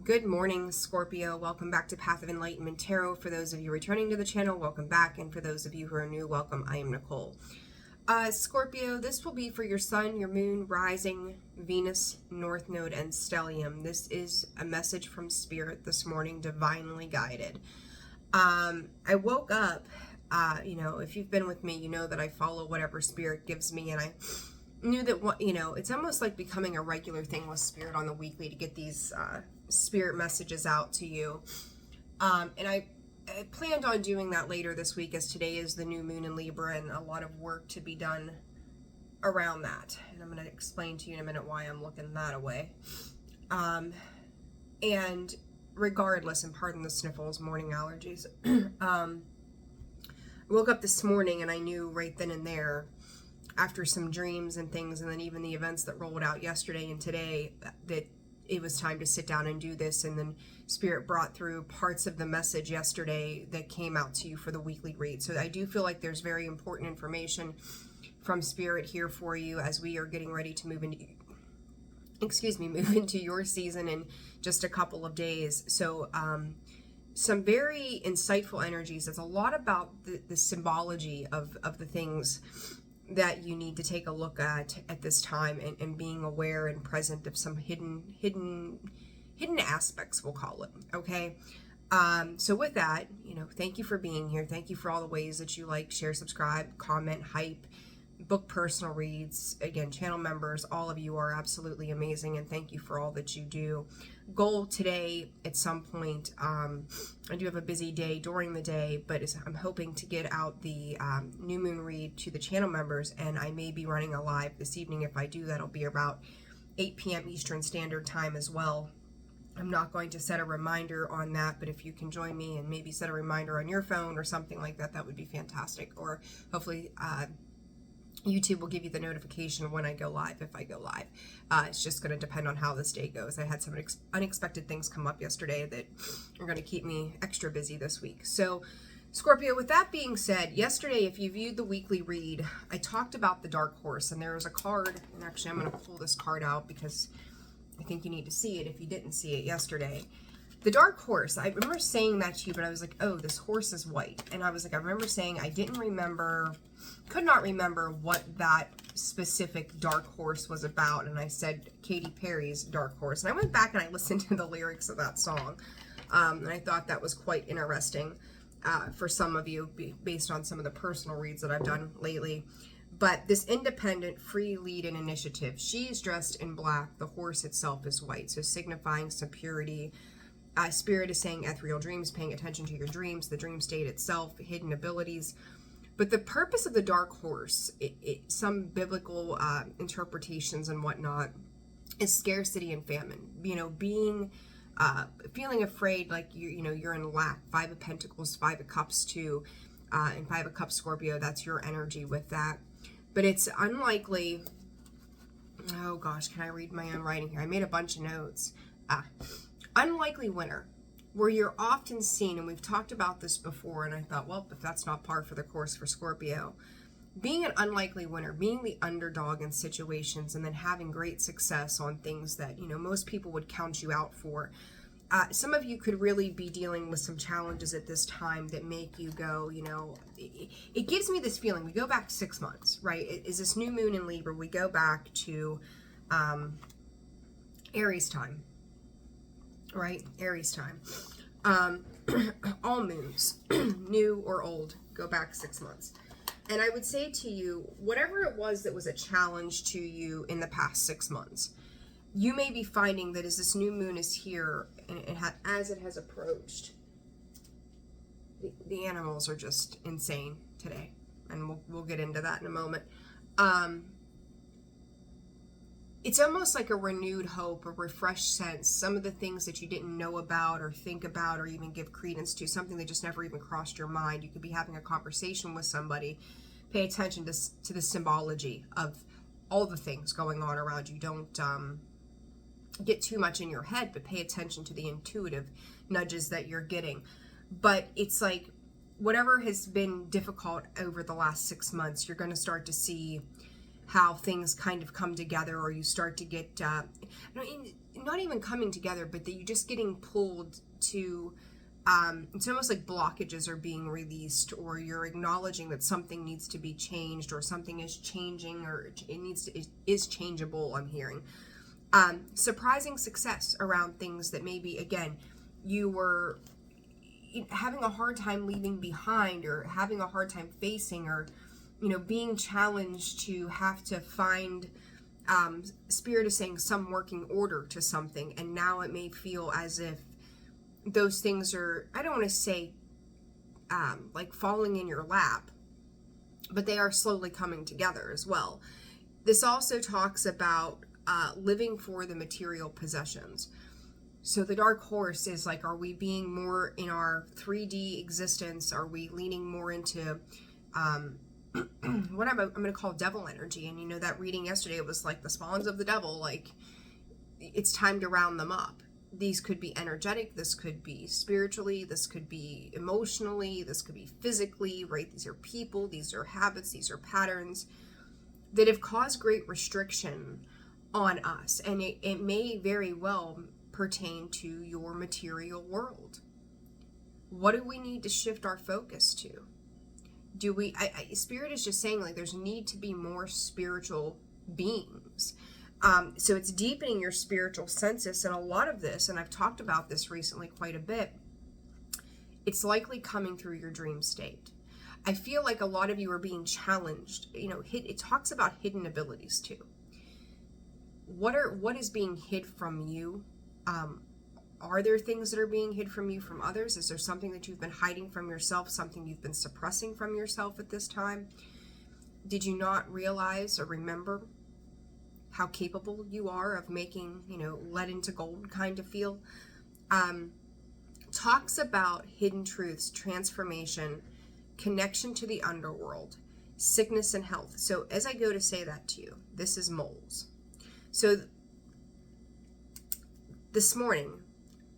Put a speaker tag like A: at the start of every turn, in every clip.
A: Good morning, Scorpio. Welcome back to Path of Enlightenment Tarot. For those of you returning to the channel, welcome back. And for those of you who are new, welcome. I am Nicole. Scorpio, this will be for your sun, your moon, rising, Venus, North Node, and stellium. This is a message from Spirit this morning, divinely guided. I woke up, if you've been with me, you know that I follow whatever Spirit gives me, and I knew that, it's almost like becoming a regular thing with Spirit on the weekly to get these Spirit messages out to you. And I planned on doing that later this week, as today is the new moon in Libra and a lot of work to be done around that. And I'm going to explain to you in a minute why I'm looking that away. And regardless, and pardon the sniffles, morning allergies, I woke up this morning and I knew right then and there, after some dreams and things, and then even the events that rolled out yesterday and today, that it was time to sit down and do this. And then Spirit brought through parts of the message yesterday that came out to you for the weekly read. So I do feel like there's very important information from Spirit here for you as we are getting ready to move into your season in just a couple of days. So some very insightful energies. It's a lot about the symbology of the things that you need to take a look at this time, and being aware and present of some hidden aspects, we'll call it. Okay. So with that, thank you for being here. Thank you for all the ways that you like, share, subscribe, comment, hype, book personal reads. Again, channel members, all of you are absolutely amazing, and thank you for all that you do. Goal today at some point, I do have a busy day during the day, but I'm hoping to get out the new moon read to the channel members, and I may be running a live this evening. If I do, that'll be about 8 p.m. Eastern Standard Time as well. I'm not going to set a reminder on that, but if you can join me and maybe set a reminder on your phone or something like that, that would be fantastic. Or hopefully YouTube will give you the notification when I go live, if I go live. It's just going to depend on how this day goes. I had some unexpected things come up yesterday that are going to keep me extra busy this week. So, Scorpio, with that being said, yesterday, if you viewed the weekly read, I talked about the dark horse, and there was a card, and actually I'm going to pull this card out because I think you need to see it if you didn't see it yesterday. The dark horse, I remember saying that to you, but I was like, oh, this horse is white. And I was like, I remember saying I could not remember what that specific dark horse was about. And I said Katy Perry's Dark Horse. And I went back and I listened to the lyrics of that song. And I thought that was quite interesting for some of you, based on some of the personal reads that I've done lately. But this independent, free lead and initiative, she is dressed in black. The horse itself is white, so signifying some purity. Spirit is saying ethereal dreams, paying attention to your dreams, the dream state itself, hidden abilities. But the purpose of the dark horse, some biblical interpretations and whatnot, is scarcity and famine. Being, feeling afraid, like you're in lack. 5 of Pentacles, 5 of Cups too, and 5 of Cups, Scorpio. That's your energy with that. But it's unlikely. Oh gosh, can I read my own writing here? I made a bunch of notes. Unlikely winner, where you're often seen, and we've talked about this before, and I thought, well, if that's not par for the course for Scorpio, being an unlikely winner, being the underdog in situations, and then having great success on things that, most people would count you out for. Some of you could really be dealing with some challenges at this time that make you go, it gives me this feeling. We go back 6 months, right? Is this new moon in Libra? We go back to Aries time. Right? Aries time. All moons, new or old, go back 6 months. And I would say to you, whatever it was that was a challenge to you in the past 6 months, you may be finding that as this new moon is here, and as it has approached, the animals are just insane today. And we'll get into that in a moment. It's almost like a renewed hope, a refreshed sense. Some of the things that you didn't know about or think about or even give credence to, something that just never even crossed your mind. You could be having a conversation with somebody. Pay attention to the symbology of all the things going on around you. Don't get too much in your head, but pay attention to the intuitive nudges that you're getting. But it's like whatever has been difficult over the last 6 months, you're going to start to see how things kind of come together, or you start to get not even coming together, but that you're just getting pulled to, it's almost like blockages are being released, or you're acknowledging that something needs to be changed, or something is changing, or it is changeable, I'm hearing. Surprising success around things that maybe, again, you were having a hard time leaving behind, or having a hard time facing, or, being challenged to have to find, Spirit is saying, some working order to something. And now it may feel as if those things are, I don't want to say like falling in your lap, but they are slowly coming together as well. This also talks about living for the material possessions. So the dark horse is like, are we being more in our 3D existence? Are we leaning more into what I'm going to call devil energy? And that reading yesterday, it was like the spawns of the devil, like it's time to round them up. These could be energetic, this could be spiritually, this could be emotionally, this could be physically, right? These are people, these are habits, these are patterns that have caused great restriction on us. And it may very well pertain to your material world. What do we need to shift our focus to? Spirit is just saying, like, there's need to be more spiritual beings. So it's deepening your spiritual senses, and a lot of this, and I've talked about this recently quite a bit, it's likely coming through your dream state. I feel like a lot of you are being challenged. It talks about hidden abilities too. What is being hid from you? Are there things that are being hid from you from others? Is there something that you've been hiding from yourself, something you've been suppressing from yourself at this time? Did you not realize or remember how capable you are of making, lead into gold kind of feel? Talks about hidden truths, transformation, connection to the underworld, sickness and health. So as I go to say that to you, this is moles. So this morning,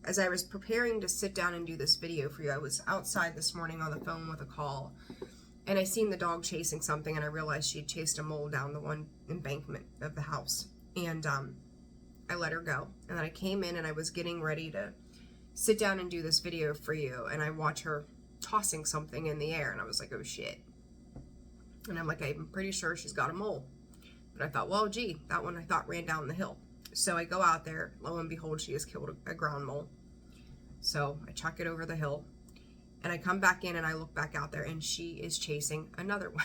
A: as I was preparing to sit down and do this video for you, I was outside this morning on the phone with a call, and I seen the dog chasing something, and I realized she had chased a mole down the one embankment of the house. And I let her go. And then I came in and I was getting ready to sit down and do this video for you, and I watch her tossing something in the air, and I was like, oh shit. And I'm like, I'm pretty sure she's got a mole. But I thought, well, gee, that one I thought ran down the hill. So I go out there, lo and behold, she has killed a ground mole. So I chuck it over the hill, and I come back in and I look back out there, and she is chasing another one.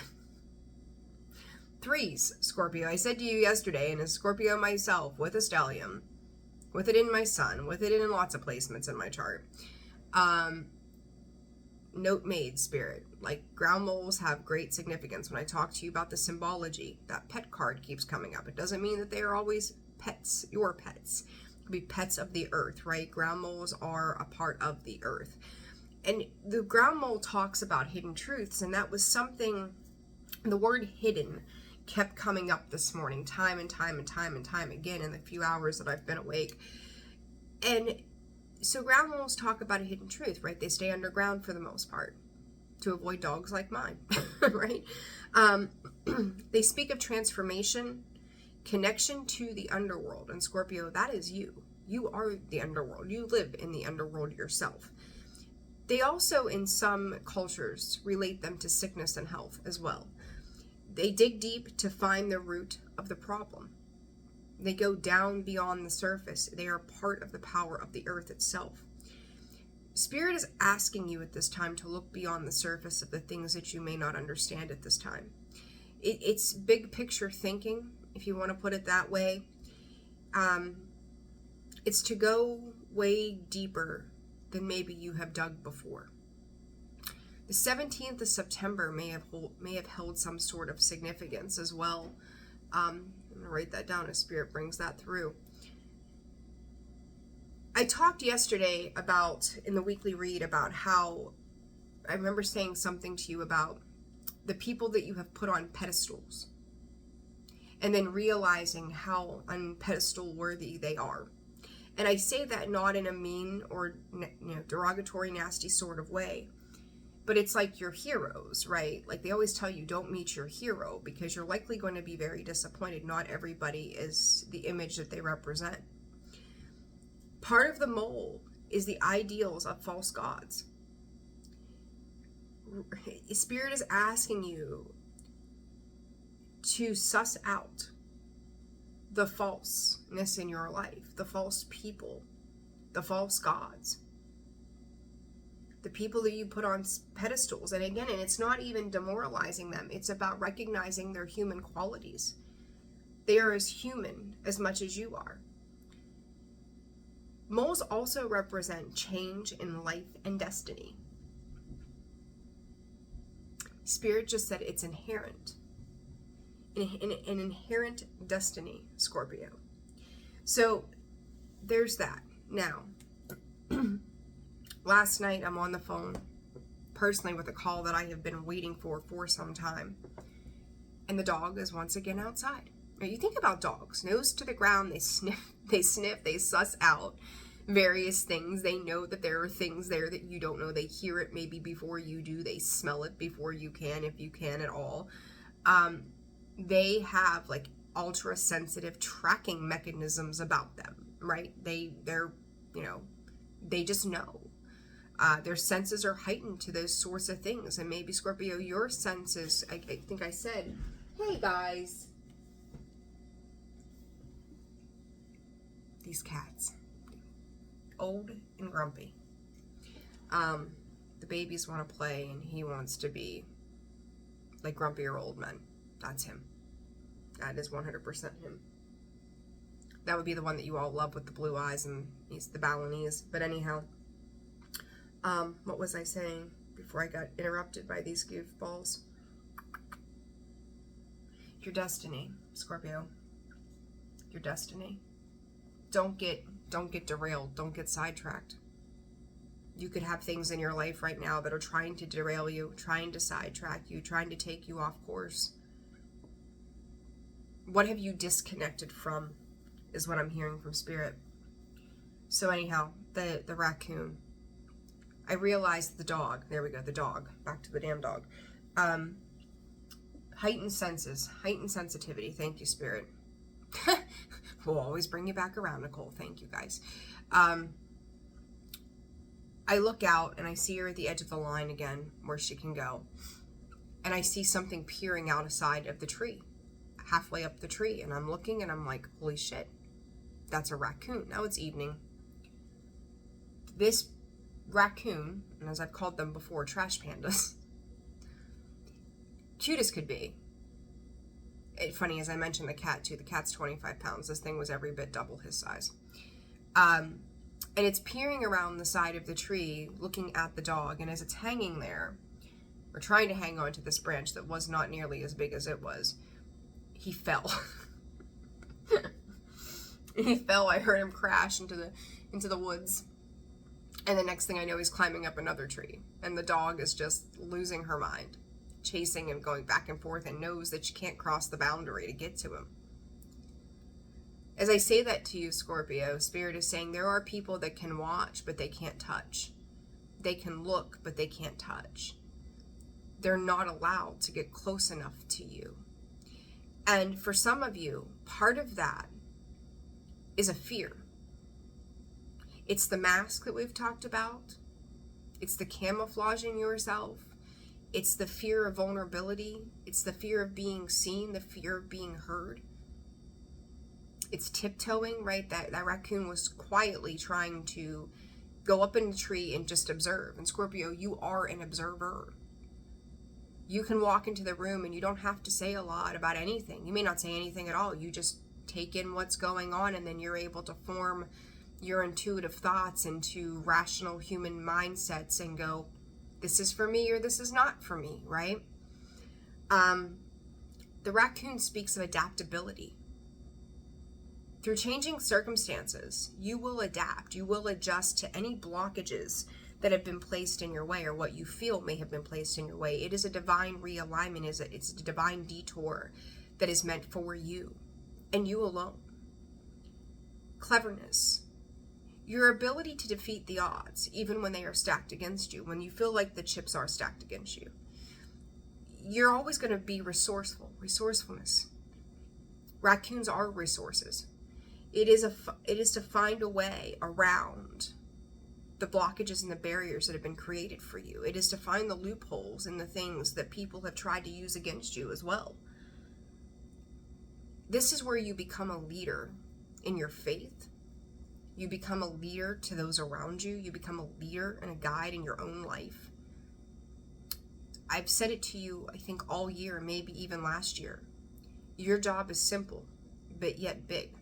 A: 3s, Scorpio. I said to you yesterday, and as Scorpio myself, with a stellium, with it in my sun, with it in lots of placements in my chart. Note made, Spirit. Like, ground moles have great significance. When I talk to you about the symbology, that pet card keeps coming up. It doesn't mean that they are always pets, your pets. It could be pets of the earth, right? Ground moles are a part of the earth. And the ground mole talks about hidden truths, and that was something, the word hidden kept coming up this morning, time and time again in the few hours that I've been awake. And so ground moles talk about a hidden truth, right? They stay underground for the most part to avoid dogs like mine, right? They speak of transformation, connection to the underworld. And Scorpio, that is you. You are the underworld. You live in the underworld yourself. They also, in some cultures, relate them to sickness and health as well. They dig deep to find the root of the problem. They go down beyond the surface. They are part of the power of the earth itself. Spirit is asking you at this time to look beyond the surface of the things that you may not understand at this time. It's big picture thinking, if you want to put it that way. It's to go way deeper than maybe you have dug before. The 17th of September may have held some sort of significance as well. I'm going to write that down as Spirit brings that through. I talked yesterday about, in the weekly read, about how I remember saying something to you about the people that you have put on pedestals, and then realizing how unpedestal worthy they are. And I say that not in a mean or derogatory, nasty sort of way, but it's like your heroes, right? Like they always tell you, don't meet your hero, because you're likely going to be very disappointed. Not everybody is the image that they represent. Part of the mole is the ideals of false gods. Spirit is asking you to suss out the falseness in your life, the false people, the false gods, the people that you put on pedestals. And again, and it's not even demoralizing them. It's about recognizing their human qualities. They are as human as much as you are. Moles also represent change in life and destiny. Spirit just said it's inherent. An inherent destiny, Scorpio. So there's that. Now, last night I'm on the phone personally with a call that I have been waiting for some time. And the dog is once again outside. Now, you think about dogs, nose to the ground, they sniff, they suss out various things. They know that there are things there that you don't know. They hear it maybe before you do. They smell it before you can, if you can at all. They have like ultra sensitive tracking mechanisms about them, right? They're they just know. Their senses are heightened to those sorts of things. And maybe, Scorpio, your senses, I think I said, hey guys, these cats, old and grumpy. The babies want to play and he wants to be like grumpier old men. That's him. That is 100% him. That would be the one that you all love with the blue eyes, and he's the Balinese. But anyhow, what was I saying before I got interrupted by these goofballs? Your destiny, Scorpio. Your destiny. Don't get derailed. Don't get sidetracked. You could have things in your life right now that are trying to derail you, trying to sidetrack you, trying to take you off course. What have you disconnected from is what I'm hearing from Spirit. So anyhow, the raccoon. I realized the dog. There we go, the dog. Back to the damn dog. Heightened senses, heightened sensitivity. Thank you, Spirit. We'll always bring you back around, Nicole. Thank you, guys. I look out and I see her at the edge of the line again, where she can go. And I see something peering out aside of the tree, halfway up the tree. And I'm looking and I'm like, holy shit, that's a raccoon. Now it's evening. This raccoon, and as I've called them before, trash pandas, cute as could be. Funny, as I mentioned the cat too. The cat's 25 pounds. This thing was every bit double his size. And it's peering around the side of the tree, looking at the dog. And as it's hanging there, or trying to hang on to this branch that was not nearly as big as it was, he fell. He fell. I heard him crash into the woods. And the next thing I know, he's climbing up another tree. And the dog is just losing her mind, chasing and going back and forth, and knows that she can't cross the boundary to get to him. As I say that to you, Scorpio, Spirit is saying there are people that can watch, but they can't touch. They can look, but they can't touch. They're not allowed to get close enough to you. And for some of you, part of that is a fear. It's the mask that we've talked about. It's the camouflaging yourself. It's the fear of vulnerability. It's the fear of being seen, the fear of being heard. It's tiptoeing, right? That raccoon was quietly trying to go up in the tree and just observe. And Scorpio, you are an observer. You can walk into the room and you don't have to say a lot about anything. You may not say anything at all. You just take in what's going on, and then you're able to form your intuitive thoughts into rational human mindsets and go, this is for me or this is not for me, right? The raccoon speaks of adaptability. Through changing circumstances, you will adapt. You will adjust to any blockages that have been placed in your way, or what you feel may have been placed in your way. It is a divine realignment. It's a divine detour that is meant for you and you alone. Cleverness. Your ability to defeat the odds, even when they are stacked against you, when you feel like the chips are stacked against you. You're always going to be resourceful. Resourcefulness. Raccoons are resources. It is to find a way around the blockages and the barriers that have been created for you. It is to find the loopholes in the things that people have tried to use against you as well. This is where you become a leader in your faith. You become a leader to those around you. You become a leader and a guide in your own life. I've said it to you, I think, all year, maybe even last year. Your job is simple, but yet big.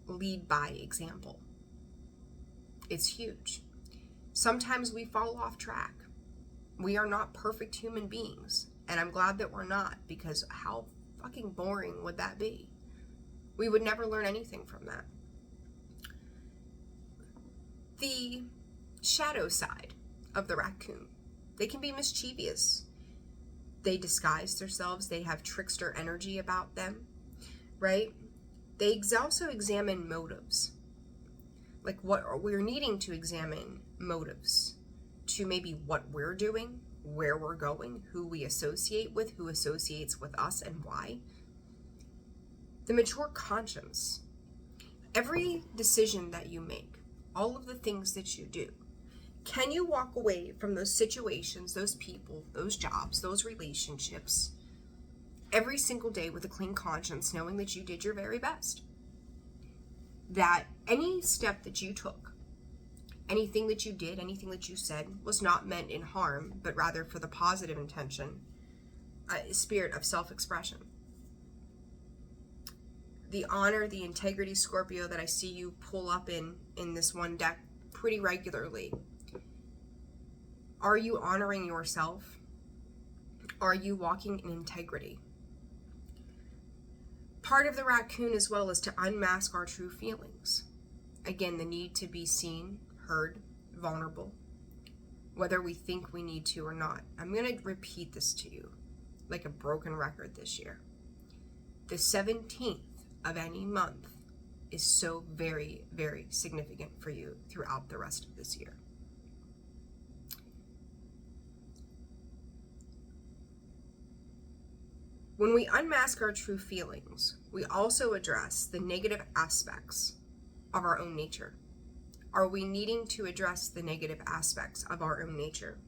A: Lead by example. It's huge. Sometimes we fall off track. We are not perfect human beings, and I'm glad that we're not, because how fucking boring would that be? We would never learn anything from that. The shadow side of the raccoon. They can be mischievous. They disguise themselves. They have trickster energy about them, right? They also examine motives. Like what we're needing to examine motives to maybe what we're doing, where we're going, who we associate with, who associates with us, and why. The mature conscience. Every decision that you make, all of the things that you do, can you walk away from those situations, those people, those jobs, those relationships every single day with a clean conscience, knowing that you did your very best? That any step that you took, anything that you did, anything that you said was not meant in harm, but rather for the positive intention, spirit of self-expression. The honor, the integrity, Scorpio, that I see you pull up in this one deck pretty regularly. Are you honoring yourself? Are you walking in integrity? Part of the raccoon as well is to unmask our true feelings. Again, the need to be seen, heard, vulnerable, whether we think we need to or not. I'm going to repeat this to you like a broken record this year. The 17th of any month is so very, very significant for you throughout the rest of this year. When we unmask our true feelings, we also address the negative aspects of our own nature. Are we needing to address the negative aspects of our own nature?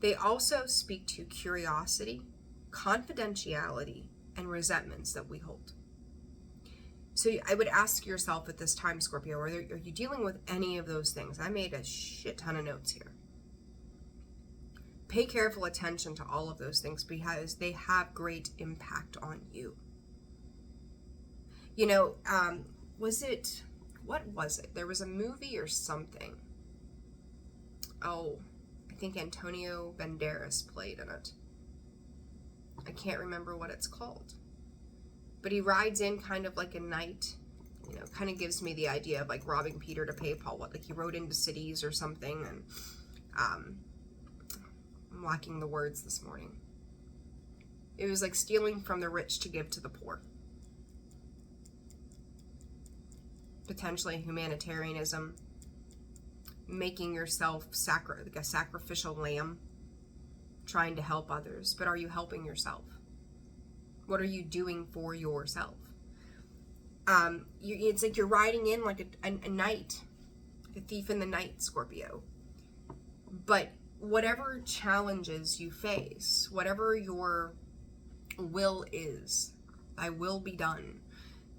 A: They also speak to curiosity, confidentiality, and resentments that we hold. So I would ask yourself at this time, Scorpio, are you dealing with any of those things? I made a shit ton of notes here. Pay careful attention to all of those things because they have great impact on you. You know, what was it? There was a movie or something. Oh, I think Antonio Banderas played in it. I can't remember what it's called. But he rides in kind of like a knight, you know, kind of gives me the idea of like robbing Peter to pay Paul. Like he rode into cities or something, and I'm lacking the words this morning. It was like stealing from the rich to give to the poor. Potentially humanitarianism, making yourself like a sacrificial lamb, trying to help others. But are you helping yourself? What are you doing for yourself? It's like you're riding in like a knight, a thief in the night, Scorpio. But whatever challenges you face, whatever your will is, thy will be done.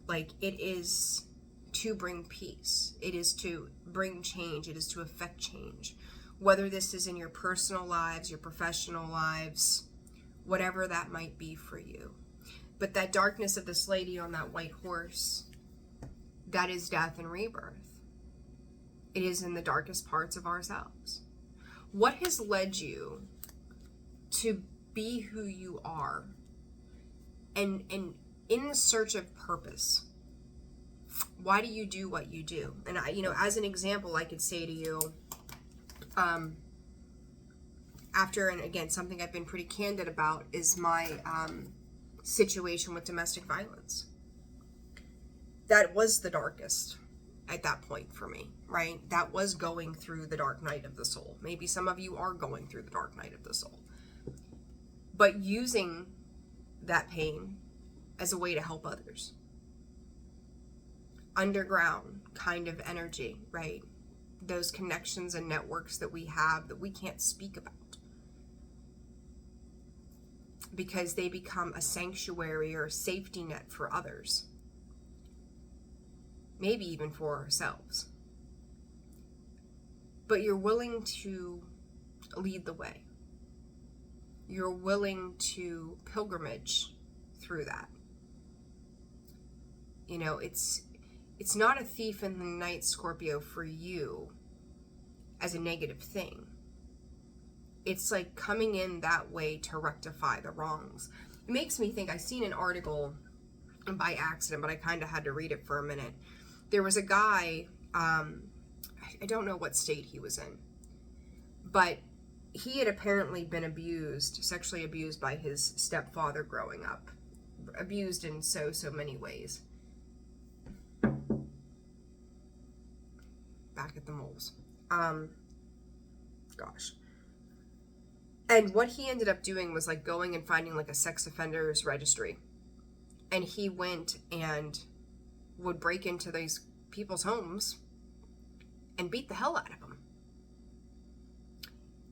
A: Like it is to bring peace. It is to bring change. It is to affect change. Whether this is in your personal lives, your professional lives, whatever that might be for you. But that darkness of this lady on that white horse, that is death and rebirth. It is in the darkest parts of ourselves. What has led you to be who you are and in the search of purpose? Why do you do what you do? And I, as an example, I could say to you, after, and again, something I've been pretty candid about is my situation with domestic violence. That was the darkest at that point for me, right? That was going through the dark night of the soul. Maybe some of you are going through the dark night of the soul. But using that pain as a way to help others. underground kind of energy, right? Those connections and networks that we have that we can't speak about, because they become a sanctuary or a safety net for others, maybe even for ourselves. But you're willing to lead the way. You're willing to pilgrimage through that. You know, it's not a thief in the night, Scorpio, for you as a negative thing. It's like coming in that way to rectify the wrongs. It makes me think, I seen an article by accident, but I kind of had to read it for a minute. There was a guy, I don't know what state he was in, but he had apparently been abused, sexually abused by his stepfather growing up. Abused in so many ways. Back at the moles. Gosh. And what he ended up doing was like going and finding like a sex offenders registry. And he went and would break into these people's homes and beat the hell out of them.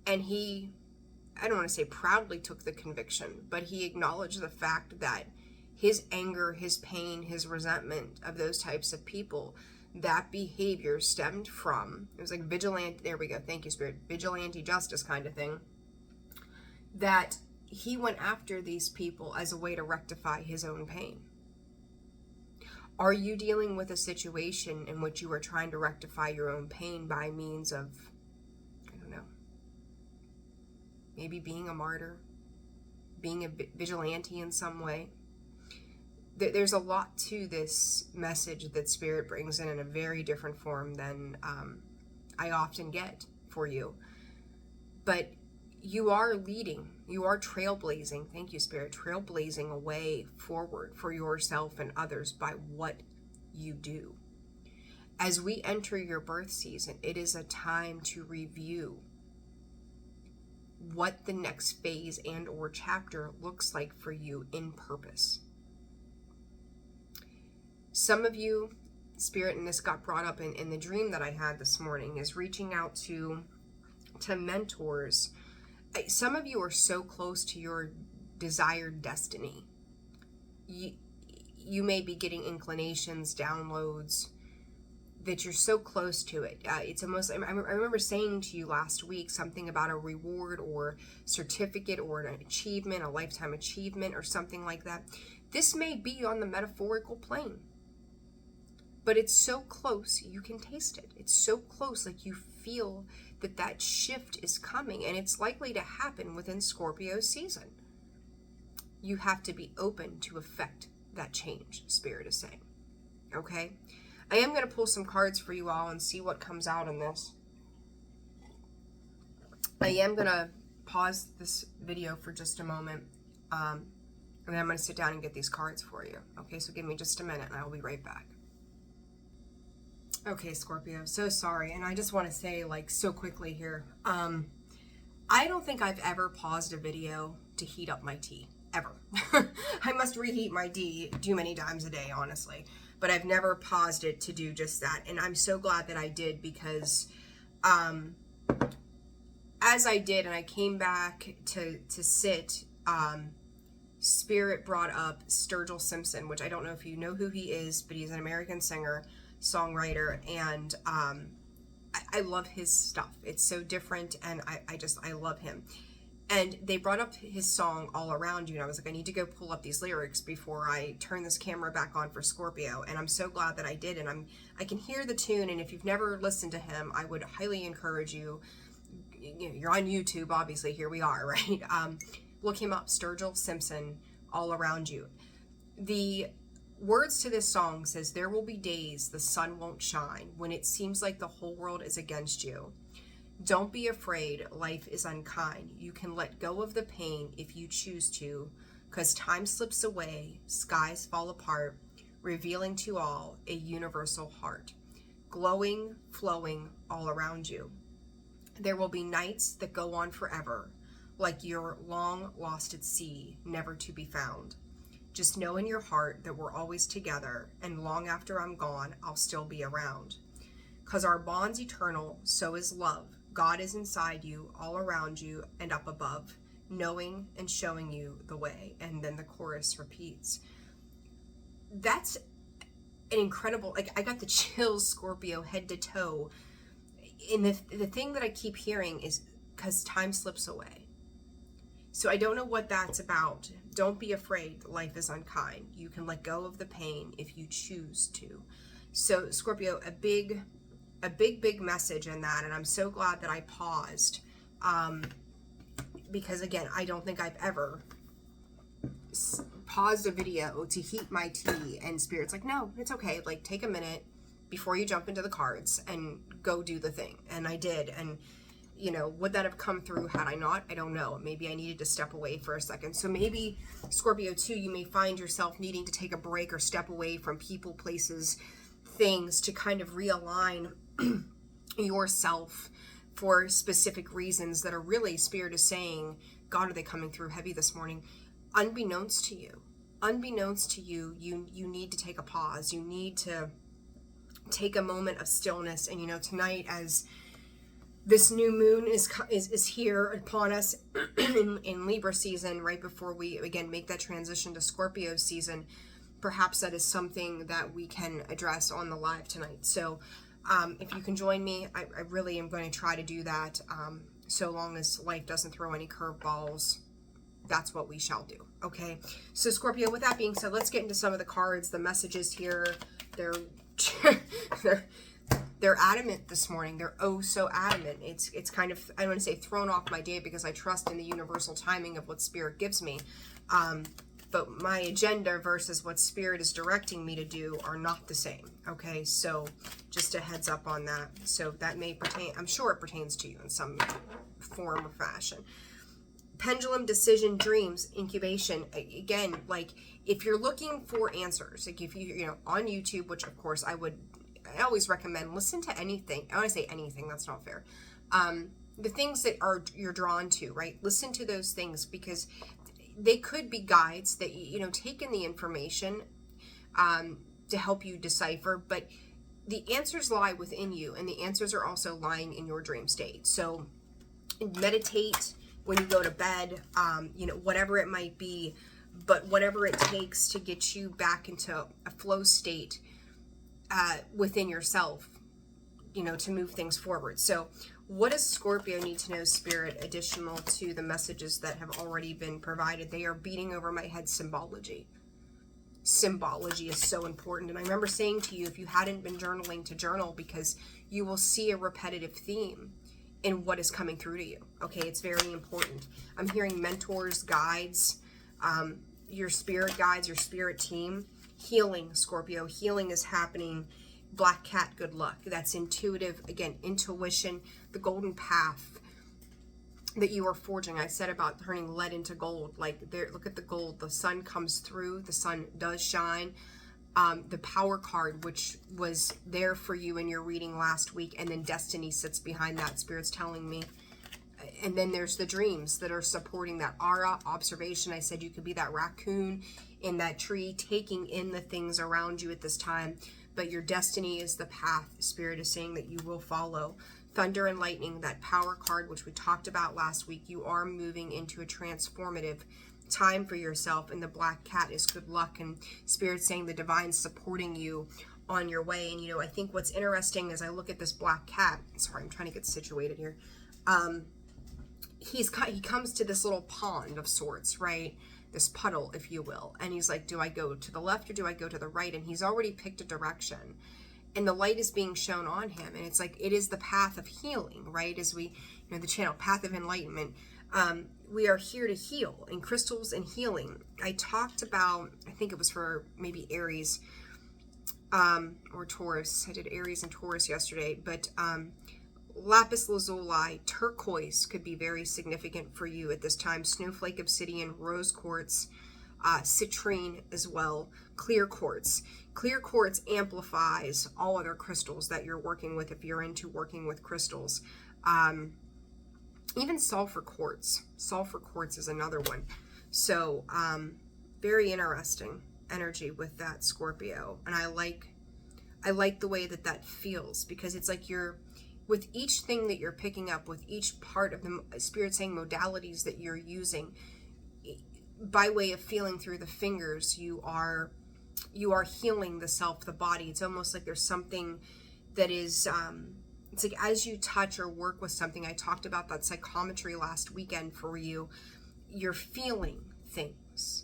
A: And he, I don't want to say proudly took the conviction, but he acknowledged the fact that his anger, his pain, his resentment of those types of people, that behavior stemmed from, it was like vigilante, there we go, thank you, Spirit, vigilante justice kind of thing, that he went after these people as a way to rectify his own pain. Are you dealing with a situation in which you are trying to rectify your own pain by means of, I don't know, maybe being a martyr, being a vigilante in some way? There's a lot to this message that Spirit brings in a very different form than I often get for you. But you are leading, you are trailblazing, thank you, Spirit, trailblazing a way forward for yourself and others by what you do. As we enter your birth season, it is a time to review what the next phase and or chapter looks like for you in purpose. Some of you, Spirit, and this got brought up in the dream that I had this morning, is reaching out to mentors. Some of you are so close to your desired destiny. You may be getting inclinations, downloads, that you're so close to it. It's almost, I remember saying to you last week something about a reward or certificate or an achievement, a lifetime achievement or something like that. This may be on the metaphorical plane, but it's so close you can taste it. It's so close, like you feel that shift is coming, and it's likely to happen within Scorpio season. You have to be open to affect that change, Spirit is saying. Okay? I am going to pull some cards for you all and see what comes out in this. I am going to pause this video for just a moment, and then I'm going to sit down and get these cards for you. Okay, so give me just a minute and I will be right back. Okay, Scorpio, so sorry. And I just want to say, like, so quickly here, I don't think I've ever paused a video to heat up my tea, ever. I must reheat my tea too many times a day, honestly. But I've never paused it to do just that. And I'm so glad that I did, because as I did and I came back to sit, Spirit brought up Sturgill Simpson, which I don't know if you know who he is, but he's an American singer, songwriter, and I love his stuff. It's so different, and I love him. And they brought up his song All Around You, and I was like, I need to go pull up these lyrics before I turn this camera back on for Scorpio. And I'm so glad that I did, and I can hear the tune. And if you've never listened to him, I would highly encourage you. You're on YouTube, obviously. Here we are, right? Look him up, Sturgill Simpson, All Around You. The words to this song says, there will be days the sun won't shine when it seems like the whole world is against you. Don't be afraid, life is unkind. You can let go of the pain if you choose to, 'cause time slips away, skies fall apart, revealing to all a universal heart, glowing, flowing all around you. There will be nights that go on forever, like you're long lost at sea, never to be found. Just know in your heart that we're always together, and long after I'm gone, I'll still be around. 'Cause our bond's eternal, so is love. God is inside you, all around you, and up above, knowing and showing you the way. And then the chorus repeats. That's an incredible, like, I got the chills, Scorpio, head to toe. And the thing that I keep hearing is because time slips away. So I don't know what that's about. Don't be afraid. Life is unkind. You can let go of the pain if you choose to. So Scorpio, a big message in that. And I'm so glad that I paused. Because again, I don't think I've ever paused a video to heat my tea, and Spirit's like, no, it's okay. Like, take a minute before you jump into the cards and go do the thing. And I did. And you know, would that have come through had I not? I don't know. Maybe I needed to step away for a second. So maybe, Scorpio too, you may find yourself needing to take a break or step away from people, places, things to kind of realign yourself for specific reasons that are really, Spirit is saying, God, are they coming through heavy this morning? Unbeknownst to you, you need to take a pause. You need to take a moment of stillness. And you know, tonight, as this new moon is here upon us in Libra season, right before we again make that transition to Scorpio season, perhaps that is something that we can address on the live tonight. So if you can join me, I really am going to try to do that. So long as life doesn't throw any curveballs, that's what we shall do. Okay. So Scorpio, with that being said, let's get into some of the cards, the messages here. They're adamant this morning. They're oh so adamant. It's kind of, I don't want to say thrown off my day, because I trust in the universal timing of what Spirit gives me. But my agenda versus what Spirit is directing me to do are not the same. Okay, so just a heads up on that. So that may pertain, I'm sure it pertains to you in some form or fashion. Pendulum, decision, dreams, incubation. Again, like if you're looking for answers, like if you know, on YouTube, which of course I always recommend, listen to anything. I want to say anything, that's not fair. The things that you're drawn to, right? Listen to those things, because they could be guides that, you know, take in the information to help you decipher, but the answers lie within you, and the answers are also lying in your dream state. So meditate when you go to bed, you know, whatever it might be, but whatever it takes to get you back into a flow state within yourself, you know, to move things forward. So what does Scorpio need to know, Spirit, additional to the messages that have already been provided? They are beating over my head symbology. Symbology is so important. And I remember saying to you, if you hadn't been journaling, to journal, because you will see a repetitive theme in what is coming through to you. Okay, it's very important. I'm hearing mentors, guides, your spirit guides, your spirit team. Healing, Scorpio. Healing is happening. Black cat, good luck. That's intuitive. Again, intuition, the golden path that you are forging. I said about turning lead into gold. Like, there, look at the gold. The sun comes through. The sun does shine. The power card, which was there for you in your reading last week, and then destiny sits behind that, Spirit's telling me. And then there's the dreams that are supporting that aura, observation. I said you could be that raccoon in that tree, taking in the things around you at this time, but your destiny is the path. Spirit is saying that you will follow. Thunder and lightning, that power card, which we talked about last week. You are moving into a transformative time for yourself, and the black cat is good luck, and Spirit saying the divine supporting you on your way. And you know, I think what's interesting as I look at this black cat, sorry, I'm trying to get situated here. He comes to this little pond of sorts, right? This puddle, if you will. And he's like, do I go to the left or do I go to the right? And he's already picked a direction. And the light is being shown on him. And it's like, it is the path of healing, right? As we, you know, the channel, Path of Enlightenment. We are here to heal, and crystals and healing. I talked about, I think it was for maybe Aries or Taurus. I did Aries and Taurus yesterday. But lapis lazuli, turquoise could be very significant for you at this time. Snowflake obsidian, rose quartz, citrine as well, clear quartz. Clear quartz amplifies all other crystals that you're working with if you're into working with crystals. Even sulfur quartz. Sulfur quartz is another one. So Very interesting energy with that, Scorpio. And I like the way that that feels, because it's like you're, with each thing that you're picking up, with each part of the Spirit saying modalities that you're using, by way of feeling through the fingers, you are healing the self, the body. It's almost like there's something that is, it's like as you touch or work with something, I talked about that psychometry last weekend for you, you're feeling things.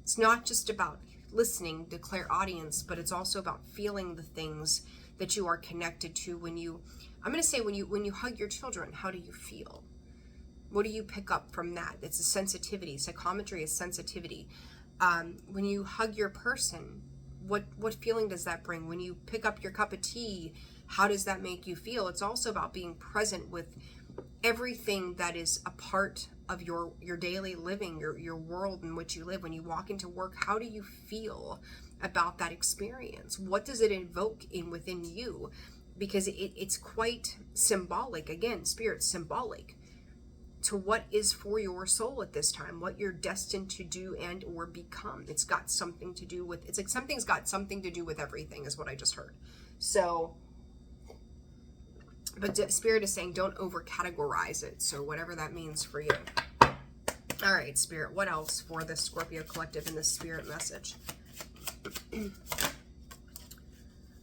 A: It's not just about listening to clairaudience, but it's also about feeling the things that you are connected to. When you, I'm going to say, when you hug your children, how do you feel? What do you pick up from that? It's a sensitivity. Psychometry is sensitivity. When you hug your person, what feeling does that bring? When you pick up your cup of tea, how does that make you feel? It's also about being present with everything that is a part of your daily living, your world in which you live. When you walk into work, how do you feel about that experience? What does it invoke within you? Because it's quite symbolic. Again, Spirit's symbolic to what is for your soul at this time, what you're destined to do and or become. It's got something to do with, it's like something's got something to do with everything, is what I just heard. So, but Spirit is saying don't over categorize it. So whatever that means for you. All right, Spirit, what else for the Scorpio collective in this Spirit message?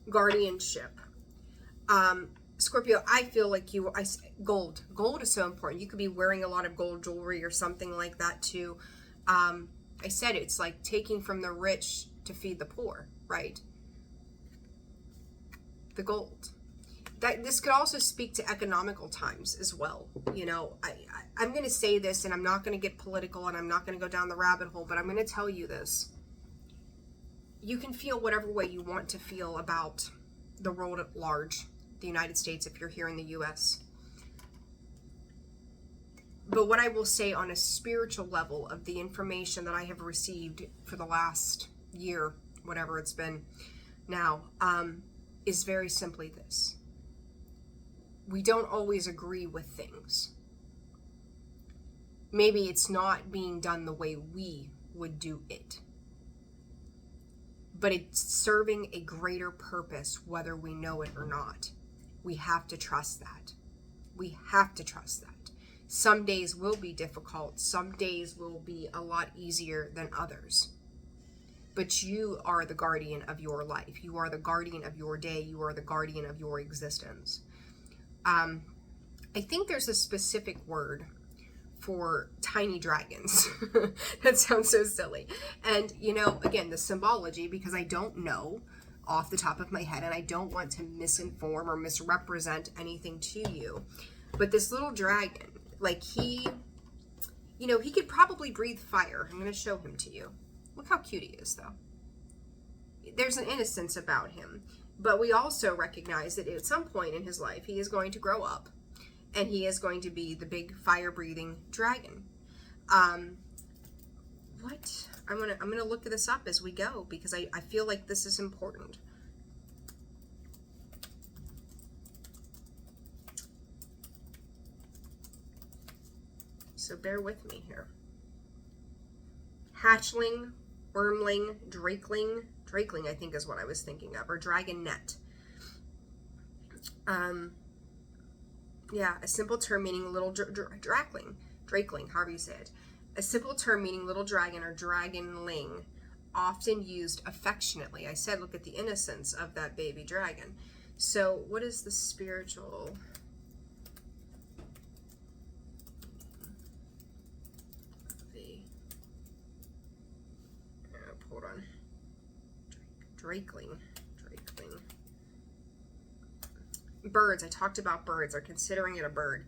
A: Guardianship. Scorpio, I feel like gold is so important. You could be wearing a lot of gold jewelry or something like that too. I said it's like taking from the rich to feed the poor, right? The gold. This could also speak to economical times as well. You know, I'm going to say this, and I'm not going to get political, and I'm not going to go down the rabbit hole, but I'm going to tell you this. You can feel whatever way you want to feel about the world at large, the United States, if you're here in the US. But what I will say on a spiritual level of the information that I have received for the last year, whatever it's been now, is very simply this. We don't always agree with things. Maybe it's not being done the way we would do it, but it's serving a greater purpose, whether we know it or not. We have to trust that. We have to trust that. Some days will be difficult. Some days will be a lot easier than others. But you are the guardian of your life. You are the guardian of your day. You are the guardian of your existence. I think there's a specific word for tiny dragons. That sounds so silly. And, you know, again, the symbology, because I don't know off the top of my head, and I don't want to misinform or misrepresent anything to you, but this little dragon, like he could probably breathe fire. I'm going to show him to you. Look how cute he is, though. There's an innocence about him, but we also recognize that at some point in his life, he is going to grow up, and he is going to be the big fire-breathing dragon. I'm gonna look this up as we go, because I feel like this is important. So bear with me here. Hatchling, wormling, drakeling, I think is what I was thinking of, or dragonette. Yeah, a simple term meaning little drakeling, however you say it. A simple term meaning little dragon or dragonling, often used affectionately. I said, look at the innocence of that baby dragon. So what is the spiritual? Hold on. Drakeling. Birds. I talked about birds. Are considering it a bird.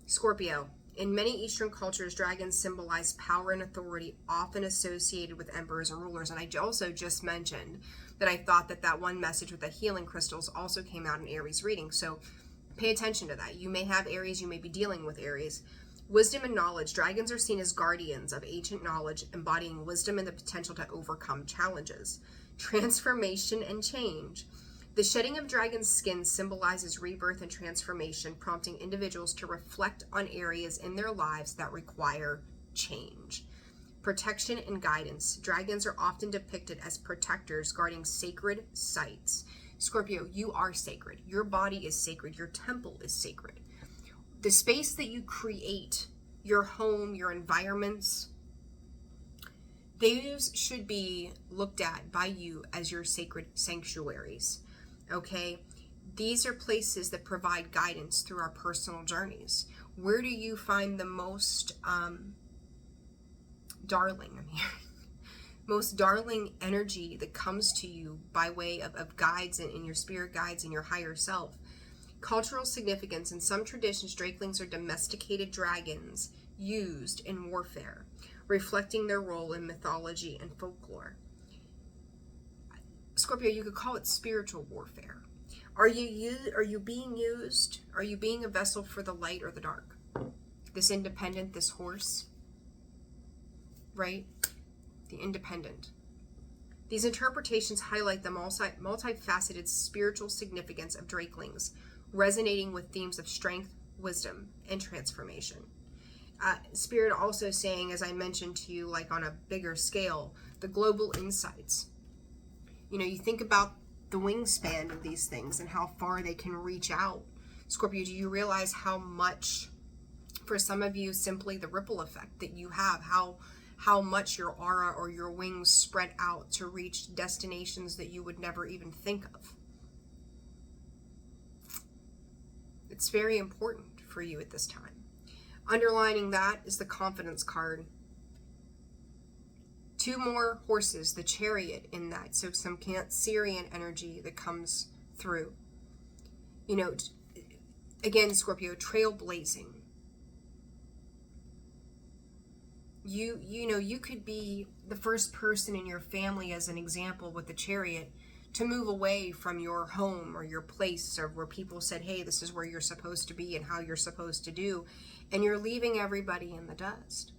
A: Scorpio. In many Eastern cultures, dragons symbolize power and authority, often associated with emperors and rulers. And I also just mentioned that I thought that one message with the healing crystals also came out in Aries reading. So pay attention to that. You may have Aries, you may be dealing with Aries. Wisdom and knowledge. Dragons are seen as guardians of ancient knowledge, embodying wisdom and the potential to overcome challenges. Transformation and change. The shedding of dragon's skin symbolizes rebirth and transformation, prompting individuals to reflect on areas in their lives that require change. protection and guidance. Dragons are often depicted as protectors guarding sacred sites. Scorpio, you are sacred. Your body is sacred. Your temple is sacred. The space that you create, your home, your environments, those should be looked at by you as your sacred sanctuaries, okay? These are places that provide guidance through our personal journeys. Where do you find the most most darling energy that comes to you by way of guides and your spirit guides and your higher self? Cultural significance. In some traditions, drakelings are domesticated dragons used in warfare, reflecting their role in mythology and folklore. Scorpio, you could call it spiritual warfare. Are you being used? Are you being a vessel for the light or the dark? This independent, this horse, right? The independent. These interpretations highlight the multifaceted spiritual significance of drakelings, resonating with themes of strength, wisdom, and transformation. Spirit also saying, as I mentioned to you, like on a bigger scale, the global insights. You know, you think about the wingspan of these things and how far they can reach out. Scorpio, do you realize how much, for some of you, simply the ripple effect that you have, how much your aura or your wings spread out to reach destinations that you would never even think of? It's very important for you at this time. Underlining that is the confidence card. 2 more horses, the chariot in that. So some Cancerian energy that comes through. You know, again, Scorpio, trailblazing. You know, you could be the first person in your family, as an example, with the chariot, to move away from your home or your place, or where people said, hey, this is where you're supposed to be and how you're supposed to do, and you're leaving everybody in the dust.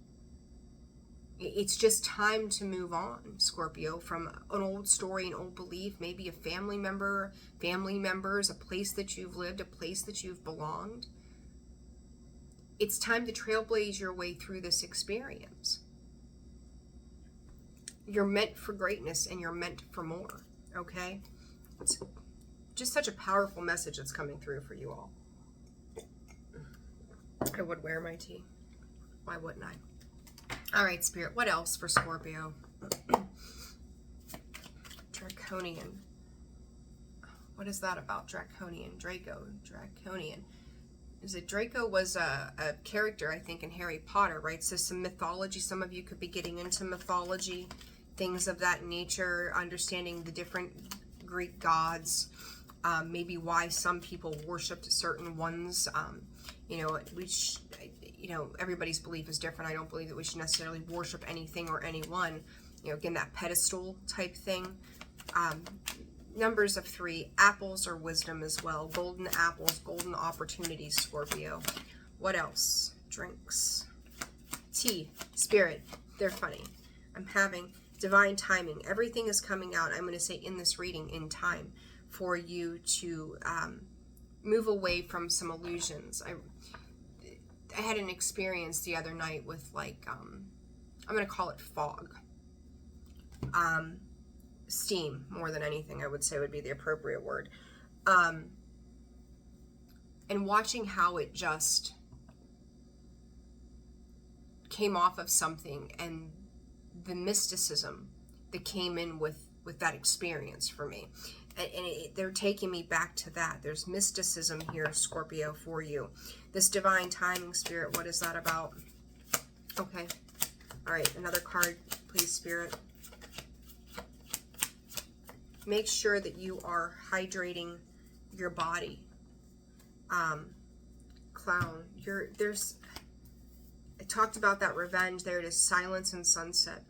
A: It's just time to move on, Scorpio, from an old story, an old belief, maybe a family members, a place that you've lived, a place that you've belonged. It's time to trailblaze your way through this experience. You're meant for greatness and you're meant for more, okay? It's just such a powerful message that's coming through for you all. I would wear my tea. Why wouldn't I? All right, Spirit, what else for Scorpio? Draconian. What is that about? Draconian. Draconian. Is it Draco was a character, I think, in Harry Potter, right? So some mythology. Some of you could be getting into mythology, things of that nature, understanding the different Greek gods, maybe why some people worshipped certain ones. You know, which, you know, everybody's belief is different. I don't believe that we should necessarily worship anything or anyone. You know, again, that pedestal type thing. Numbers of 3, apples or wisdom as well. Golden apples, golden opportunities, Scorpio. What else? Drinks. Tea. Spirit. They're funny. I'm having divine timing. Everything is coming out, I'm going to say, in this reading in time for you to move away from some illusions. I had an experience the other night with, like, I'm going to call it fog. Steam, more than anything, I would say would be the appropriate word. And watching how it just came off of something, and the mysticism that came in with that experience for me. And they're taking me back to that. There's mysticism here, Scorpio, for you. This divine timing, Spirit, what is that about? Okay. All right, another card, please, Spirit. Make sure that you are hydrating your body. Clown. I talked about that revenge. There it is, silence and sunset.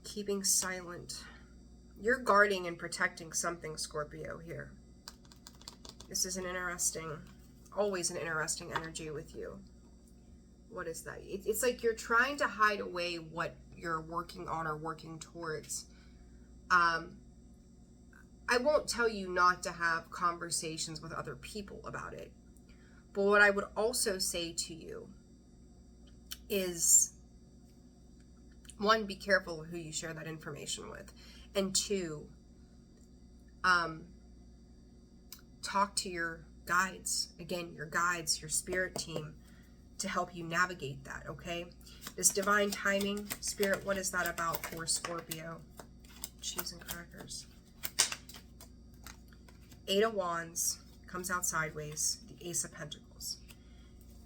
A: Keeping silent. You're guarding and protecting something, Scorpio, here. This is always an interesting energy with you. What is that? It's like you're trying to hide away what you're working on or working towards. I won't tell you not to have conversations with other people about it. But what I would also say to you is one, be careful of who you share that information with. And two, talk to your guides. Again, your guides, your spirit team, to help you navigate that, okay? This divine timing, Spirit, what is that about for Scorpio? Cheese and crackers. Eight of Wands comes out sideways, the Ace of Pentacles.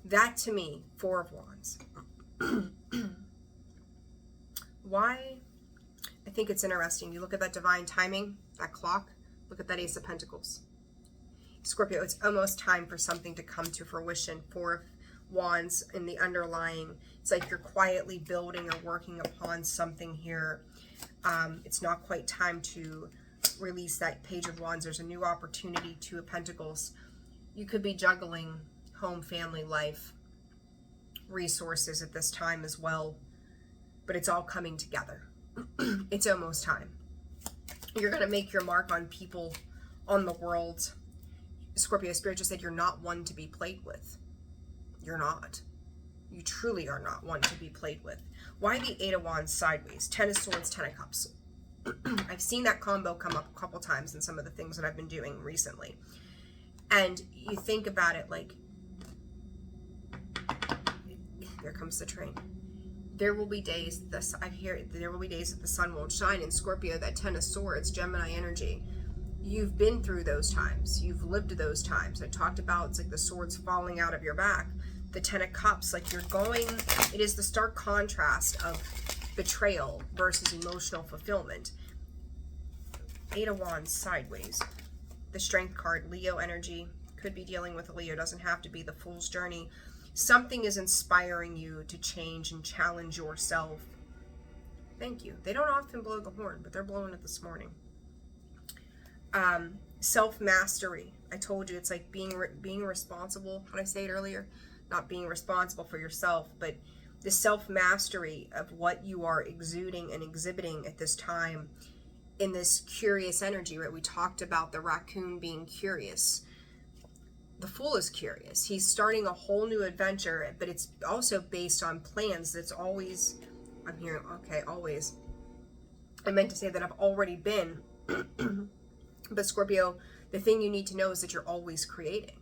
A: That to me, Four of Wands. Why? I think it's interesting. You look at that divine timing, that clock, look at that Ace of Pentacles. Scorpio, it's almost time for something to come to fruition. Four of Wands in the underlying. It's like you're quietly building or working upon something here. It's not quite time to release that Page of Wands. There's a new opportunity. Two of Pentacles. You could be juggling home, family, life, resources at this time as well. But it's all coming together. It's almost time. You're going to make your mark on people, on the world. Scorpio, Spirit just said you're not one to be played with. You're not. You truly are not one to be played with. Why the Eight of Wands sideways? Ten of Swords, Ten of Cups. I've seen that combo come up a couple times in some of the things that I've been doing recently. And you think about it like, there comes the train. There will be days, there will be days that the sun won't shine. In Scorpio, that Ten of Swords, Gemini energy. You've been through those times. You've lived those times. I talked about, it's like the swords falling out of your back. The Ten of Cups, like you're going, it is the stark contrast of betrayal versus emotional fulfillment. Eight of Wands sideways. The Strength card, Leo energy. Could be dealing with a Leo. Doesn't have to be the Fool's journey. Something is inspiring you to change and challenge yourself. Thank you. They don't often blow the horn, but they're blowing it this morning. Self-mastery. I told you it's like being responsible. What I said earlier, not being responsible for yourself, but the self-mastery of what you are exuding and exhibiting at this time in this curious energy, right? We talked about the raccoon being curious. The Fool is curious. He's starting a whole new adventure, but it's also based on plans that's always, I'm hearing, okay, always. I meant to say that I've already been, but Scorpio, the thing you need to know is that you're always creating.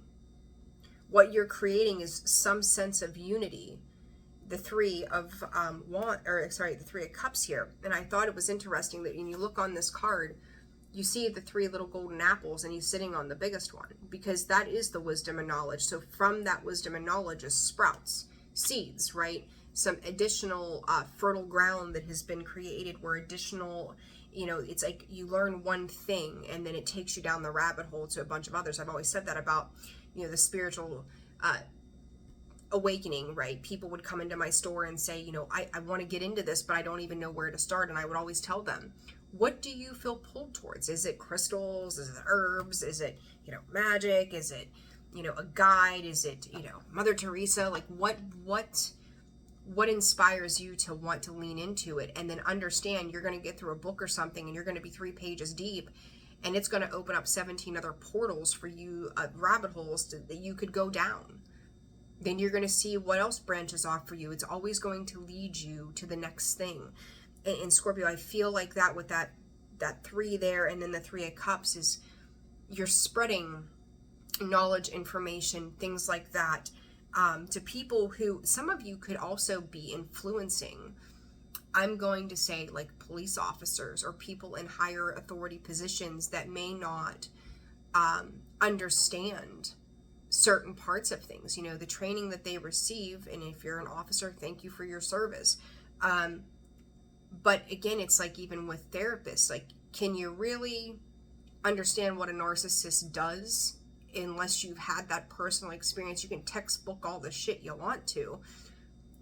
A: What you're creating is some sense of unity. The Three of the Three of Cups here. And I thought it was interesting that when you look on this card, you see the three little golden apples and he's sitting on the biggest one, because that is the wisdom and knowledge. So from that wisdom and knowledge is sprouts, seeds, right? Some additional fertile ground that has been created where additional, you know, it's like you learn one thing and then it takes you down the rabbit hole to a bunch of others. I've always said that about, you know, the spiritual awakening, right? People would come into my store and say, you know, I want to get into this, but I don't even know where to start. And I would always tell them, what do you feel pulled towards? Is it crystals? Is it herbs? Is it, you know, magic? Is it, you know, a guide? Is it, you know, Mother Teresa? Like what inspires you to want to lean into it? And then understand you're going to get through a book or something and you're going to be 3 pages deep and it's going to open up 17 other portals for you, rabbit holes that you could go down. Then you're going to see what else branches off for you. It's always going to lead you to the next thing. In Scorpio, I feel like that with that three there and then the Three of Cups is you're spreading knowledge, information, things like that to people who, some of you could also be influencing. I'm going to say like police officers or people in higher authority positions that may not understand certain parts of things, you know, the training that they receive. And if you're an officer, thank you for your service. But again, it's like even with therapists, like, can you really understand what a narcissist does unless you've had that personal experience? You can textbook all the shit you want to,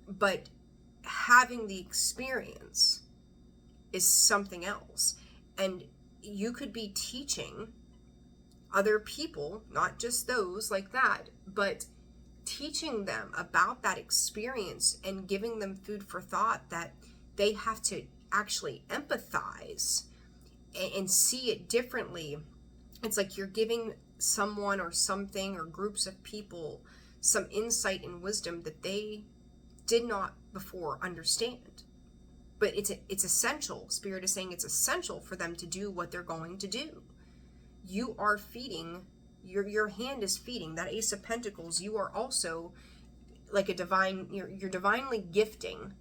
A: but having the experience is something else. And you could be teaching other people, not just those like that, but teaching them about that experience and giving them food for thought that they have to actually empathize and see it differently. It's like you're giving someone or something or groups of people some insight and wisdom that they did not before understand. But it's essential. Spirit is saying it's essential for them to do what they're going to do. You are feeding, your hand is feeding. That Ace of Pentacles, you are also like a divine, you're divinely gifting,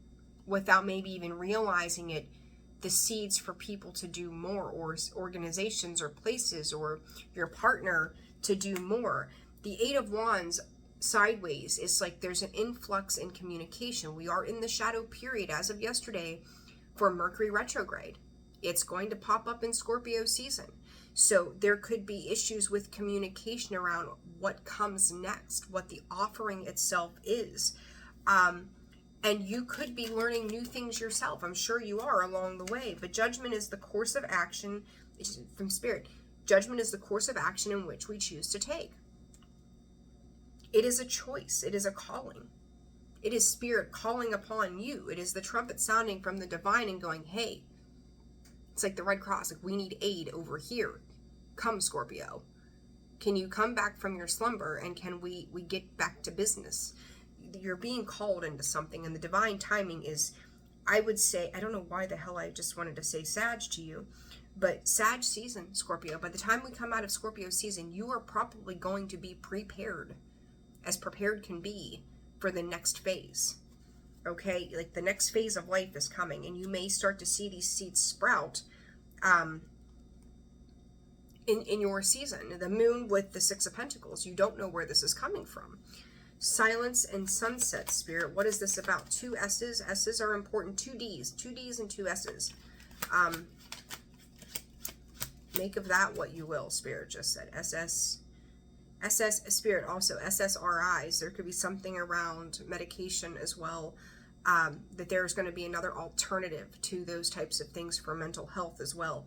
A: without maybe even realizing it, the seeds for people to do more, or organizations or places or your partner to do more. The Eight of Wands sideways is like there's an influx in communication. We are in the shadow period as of yesterday for Mercury retrograde. It's going to pop up in Scorpio season. So there could be issues with communication around what comes next, what the offering itself is. And you could be learning new things yourself. I'm sure you are along the way. But judgment is the course of action from Spirit. Judgment is the course of action in which we choose to take. It is a choice. It is a calling. It is Spirit calling upon you. It is the trumpet sounding from the divine and going, hey, it's like the Red Cross. Like, we need aid over here. Come, Scorpio. Can you come back from your slumber, and can we get back to business? You're being called into something, and the divine timing is, I would say, I don't know why the hell I just wanted to say Sag to you, but Sag season, Scorpio, by the time we come out of Scorpio season, you are probably going to be prepared, as prepared can be, for the next phase. Okay, like the next phase of life is coming, and you may start to see these seeds sprout in your season. The moon with the Six of Pentacles, you don't know where this is coming from. Silence and sunset, Spirit. What is this about? 2 S's. S's are important. 2 D's. 2 D's and 2 S's. Make of that what you will, Spirit just said. Spirit also. SSRIs. There could be something around medication as well. That there's going to be another alternative to those types of things for mental health as well.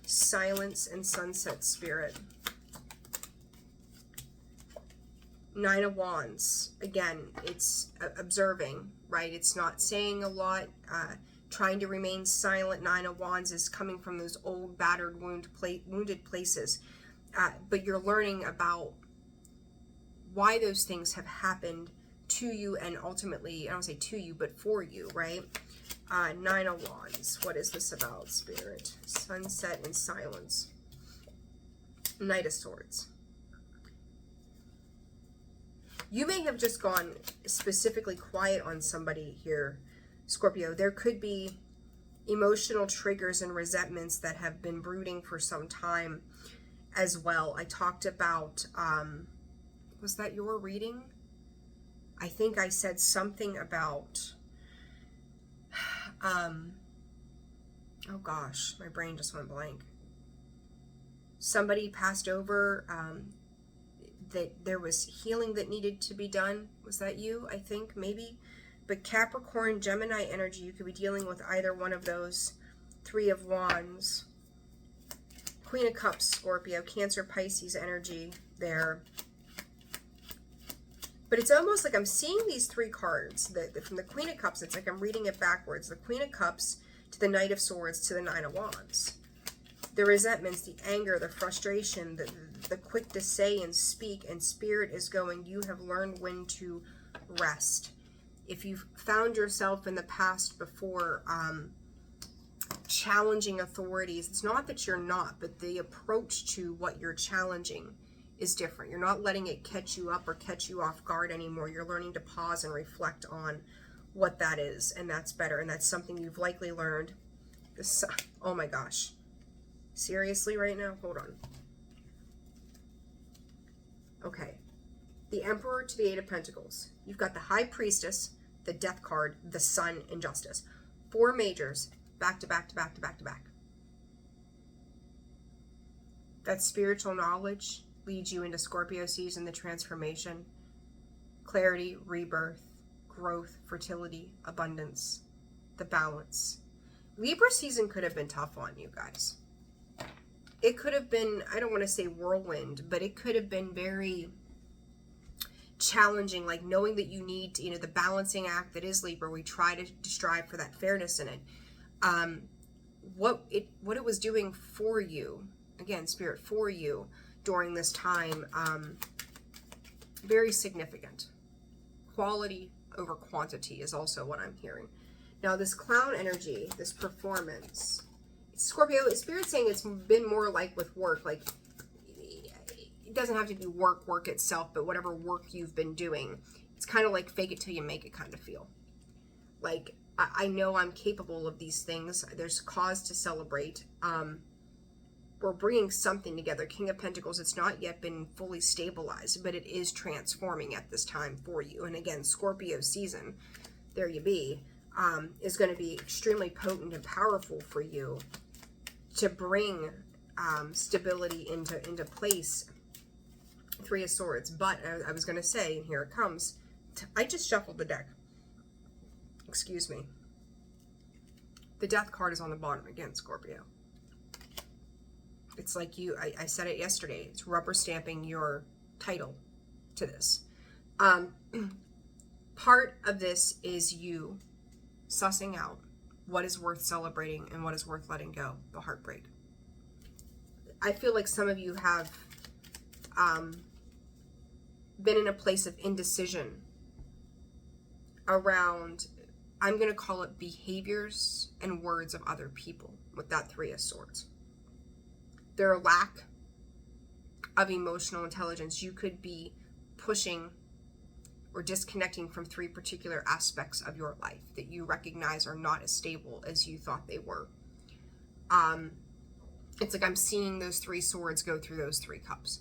A: Silence and sunset, Spirit. 9 of Wands. Again, it's observing, right? It's not saying a lot. Trying to remain silent. 9 of Wands is coming from those old, battered, wounded places. But you're learning about why those things have happened to you, and ultimately, I don't say to you, but for you, right? 9 of Wands. What is this about, Spirit? Sunset and silence. Knight of Swords. You may have just gone specifically quiet on somebody here, Scorpio. There could be emotional triggers and resentments that have been brooding for some time as well. I talked about, was that your reading? I think I said something about, oh gosh, my brain just went blank. Somebody passed over, that there was healing that needed to be done. Was that you? I think, maybe. But Capricorn, Gemini energy, you could be dealing with either one of those. 3 of Wands. Queen of Cups, Scorpio. Cancer, Pisces energy there. But it's almost like I'm seeing these 3 cards. From the Queen of Cups, it's like I'm reading it backwards. The Queen of Cups to the Knight of Swords to the 9 of Wands. The resentments, the anger, the frustration, the quick to say and speak, and Spirit is going, you have learned when to rest. If you've found yourself in the past before challenging authorities, it's not that you're not, but the approach to what you're challenging is different. You're not letting it catch you up or catch you off guard anymore. You're learning to pause and reflect on what that is, and that's better, and that's something you've likely learned. Oh my gosh. Seriously right now? Hold on. Okay. The Emperor to the 8 of Pentacles. You've got the High Priestess, the Death card, the Sun, and Justice. 4 majors, back to back to back to back to back. That spiritual knowledge leads you into Scorpio season, the transformation, clarity, rebirth, growth, fertility, abundance, the balance. Libra season could have been tough on you guys. It could have been, I don't want to say whirlwind, but it could have been very challenging, like knowing that you need to, the balancing act that is Libra. We try to strive for that fairness in it. What it was doing for you, again, Spirit, for you during this time, very significant. Quality over quantity is also what I'm hearing. Now this clown energy, this performance, Scorpio, Spirit's saying it's been more like with work, like it doesn't have to be work itself, but whatever work you've been doing, it's kind of like fake it till you make it kind of feel. Like, I know I'm capable of these things. There's cause to celebrate. We're bringing something together. King of Pentacles, it's not yet been fully stabilized, but it is transforming at this time for you. And again, Scorpio season, there you be, is going to be extremely potent and powerful for you to bring stability into place. Three of Swords. But I was going to say, and here it comes, I just shuffled the deck. Excuse me. The Death card is on the bottom again, Scorpio. It's like I said it yesterday, it's rubber stamping your title to this. Part of this is you sussing out what is worth celebrating and what is worth letting go, the heartbreak. I feel like some of you have been in a place of indecision around, I'm going to call it behaviors and words of other people with that Three of Swords. Their lack of emotional intelligence. You could be pushing or disconnecting from three particular aspects of your life that you recognize are not as stable as you thought they were. It's like I'm seeing those three swords go through those three cups.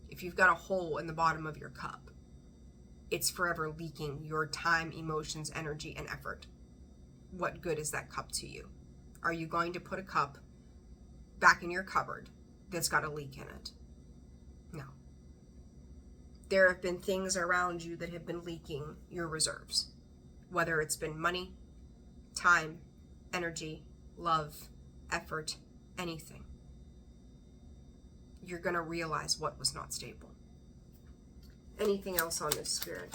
A: If you've got a hole in the bottom of your cup, it's forever leaking your time, emotions, energy, and effort. What good is that cup to you? Are you going to put a cup back in your cupboard that's got a leak in it? No. There have been things around you that have been leaking your reserves, whether it's been money, time, energy, love, effort, anything. You're going to realize what was not stable. Anything else on this, Spirit?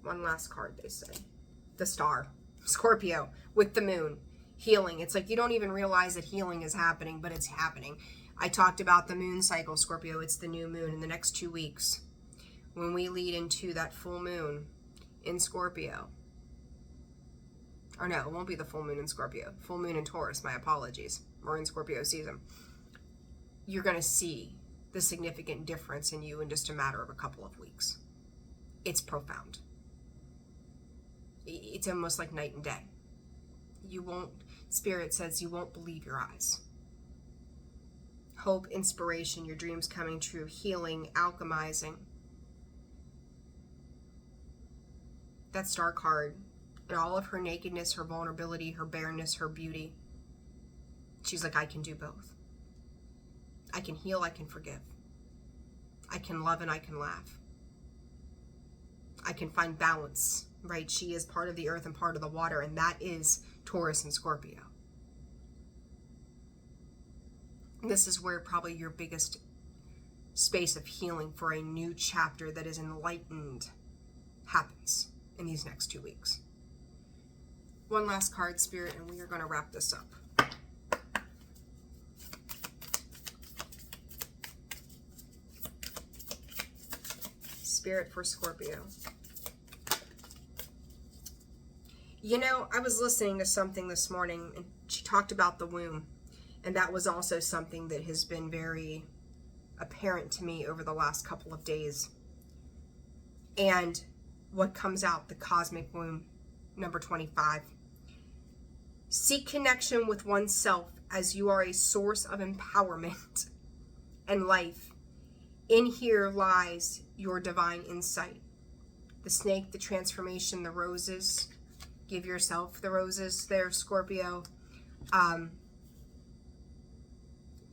A: One last card, they say. The Star. Scorpio with the moon. Healing. It's like you don't even realize that healing is happening, but it's happening. I talked about the moon cycle, Scorpio. It's the new moon in the next 2 weeks. When we lead into that full moon in Scorpio. Or no, it won't be the full moon in Scorpio. Full moon in Taurus. My apologies. We're in Scorpio season. You're going to see the significant difference in you in just a matter of a couple of weeks. It's profound. It's almost like night and day. You won't, Spirit says, you won't believe your eyes. Hope, inspiration, your dreams coming true, healing, alchemizing. That Star card, and all of her nakedness, her vulnerability, her bareness, her beauty. She's like, I can do both. I can heal, I can forgive. I can love and I can laugh. I can find balance, right? She is part of the earth and part of the water, and that is Taurus and Scorpio. And this is where probably your biggest space of healing for a new chapter that is enlightened happens in these next 2 weeks. One last card, Spirit, and we are going to wrap this up. Spirit for Scorpio. You know, I was listening to something this morning, and she talked about the womb, and that was also something that has been very apparent to me over the last couple of days. And what comes out, the cosmic womb, number 25. Seek connection with oneself as you are a source of empowerment and life. In here lies your divine insight. The snake, the transformation, the roses. Give yourself the roses there, Scorpio.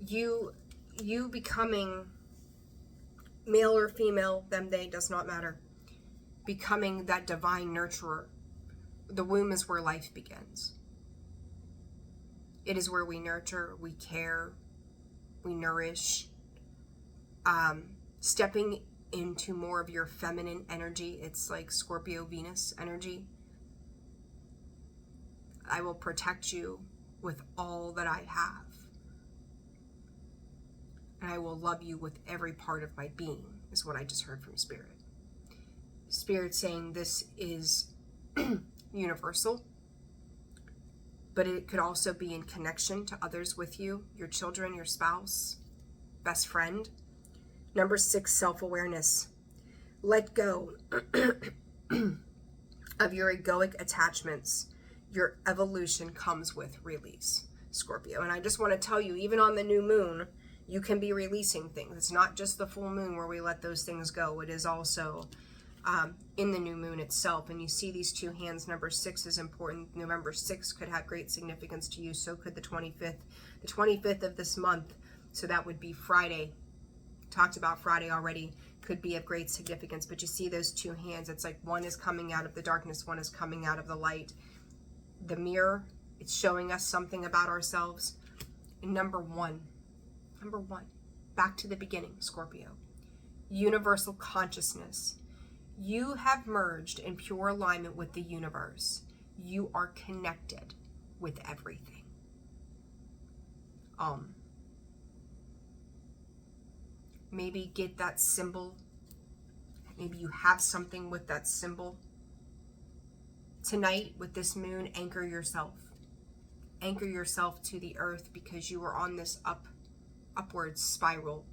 A: You becoming male or female, them, they, does not matter. Becoming that divine nurturer. The womb is where life begins. It is where we nurture, we care, we nourish. Stepping into more of your feminine energy. It's like Scorpio Venus energy. I will protect you with all that I have. and I will love you with every part of my being, is what I just heard from Spirit. Spirit saying this is universal, but it could also be in connection to others with you, your children, your spouse, best friend. Number 6, self-awareness. Let go of your egoic attachments. Your evolution comes with release, Scorpio. And I just want to tell you, even on the new moon, you can be releasing things. It's not just the full moon where we let those things go. It is also in the new moon itself. And you see these 2 hands. Number 6 is important. November 6th could have great significance to you. So could the 25th. The 25th of this month, so that would be Friday. Talked about Friday already, could be of great significance. But you see those 2 hands. It's like one is coming out of the darkness, one is coming out of the light. The mirror, it's showing us something about ourselves. And number one, back to the beginning, Scorpio. Universal consciousness. You have merged in pure alignment with the universe. You are connected with everything. Maybe get that symbol. Maybe you have something with that symbol. Tonight, with this moon, anchor yourself. Anchor yourself to the earth, because you are on this upward spiral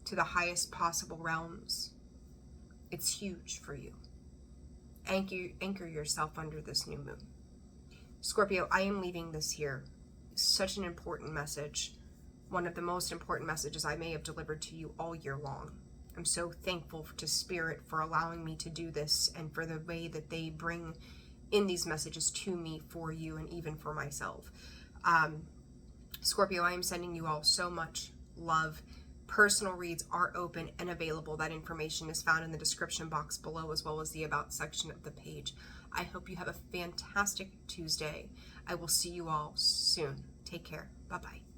A: to the highest possible realms. It's huge for you. Anchor yourself under this new moon. Scorpio, I am leaving this here. Such an important message. One of the most important messages I may have delivered to you all year long. I'm so thankful to Spirit for allowing me to do this, and for the way that they bring in these messages to me, for you, and even for myself. Scorpio, I am sending you all so much love. Personal reads are open and available. That information is found in the description box below, as well as the About section of the page. I hope you have a fantastic Tuesday. I will see you all soon. Take care. Bye-bye.